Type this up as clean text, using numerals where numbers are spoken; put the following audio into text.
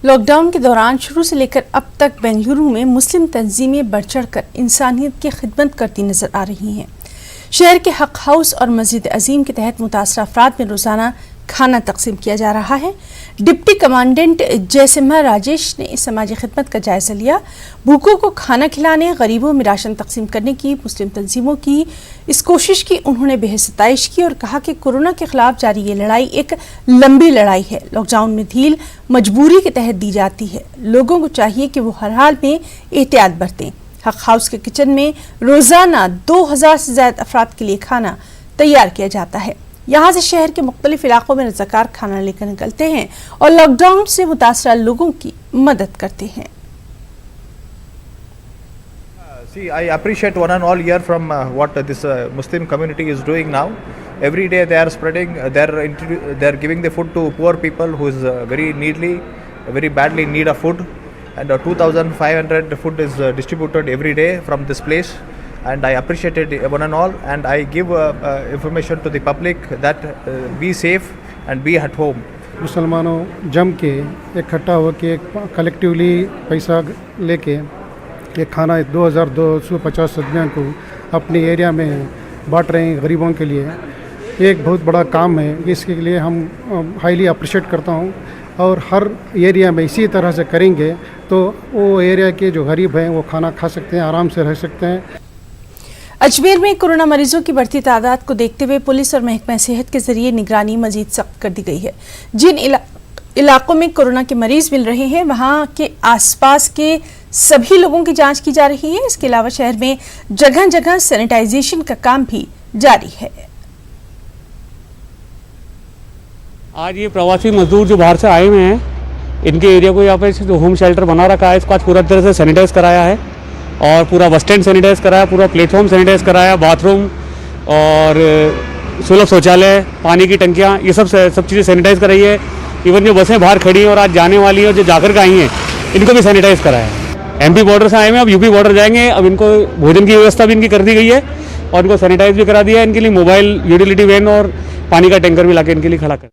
Lockdown के दौरान शुरू से लेकर अब तक बेंगलुरु में मुस्लिम तंजीमें बढ़ चढ़कर इंसानियत की खिदमत करती नजर आ रही हैं। शहर के हक हाउस और मस्जिद अजीम के तहत मुतासरा अफराद में रोजाना खाना तकसीम किया जा रहा है। डिप्टी कमांडेंट जयसिम्हा राजेश ने इस समाजी खिदमत का जायजा लिया। भूखों को खाना खिलाने, गरीबों में राशन तकसीम करने की मुस्लिम तंजीमों की इस कोशिश की उन्होंने बेहद सताइश की और कहा कि कोरोना के खिलाफ जारी ये लड़ाई एक लंबी लड़ाई है। लॉकडाउन में ढील मजबूरी के तहत दी जाती है। लोगों को चाहिए कि वो हर हाल में एहतियात बरतें। हक हाउस के किचन में रोजाना 2000 से ज्यादा अफराद के लिए खाना तैयार किया जाता है। यहाँ से शहर के मुख्तलिफ इलाकों में रज़ाकार खाना लेकर निकलते हैं और लॉकडाउन से मुतासरा लोगों की मदद करते हैं। See, I appreciate one and all year from what this Muslim community is doing now. Every day they are spreading, they are giving the food to poor people who is very badly in need of food, and 2,500 food is distributed every day from this place. And I appreciate it one and all, and I give information to the public that be safe and be at home. मुसलमानों जम के इकट्ठा होकर collectively पैसा लेके ये खाना 2250 सदस्यों को अपने एरिया में बांट रहे हैं गरीबों के लिए। एक बहुत बड़ा काम है, इसके लिए हम हाईली अप्रिशिएट करता हूँ और हर एरिया में इसी तरह से करेंगे तो वो एरिया के जो गरीब हैं वो खाना खा सकते हैं, आराम से रह सकते हैं। अजमेर में कोरोना मरीजों की बढ़ती तादाद को देखते हुए पुलिस और महकमा सेहत के जरिए निगरानी मजीद सख्त कर दी गई है। जिन इलाकों में कोरोना के मरीज मिल रहे हैं वहां के आसपास के सभी लोगों की जांच की जा रही है। इसके अलावा शहर में जगह जगह सैनिटाइजेशन का काम भी जारी है। आज ये प्रवासी मजदूर जो बाहर से आए हुए हैं, इनके एरिया को यहाँ पे जो होम शेल्टर बना रखा है, इसको आज पूरा तरह से सैनिटाइज कराया है और पूरा बस स्टैंड सैनिटाइज कराया, पूरा प्लेटफॉर्म सैनिटाइज कराया, बाथरूम और सुलभ शौचालय, पानी की टंकियाँ, ये सब चीज़ें सैनिटाइज कराई है। इवन जो बसें बाहर खड़ी हैं और आज जाने वाली हैं और जो जाकर के आई हैं, इनको भी सैनिटाइज कराया है। एमपी बॉर्डर से आए हैं, अब यूपी बॉर्डर जाएंगे। अब इनको भोजन की व्यवस्था भी इनकी कर दी गई है और इनको सैनिटाइज भी करा दिया है। इनके लिए मोबाइल यूटिलिटी वैन और पानी का टैंकर भी लाके इनके लिए खड़ा कर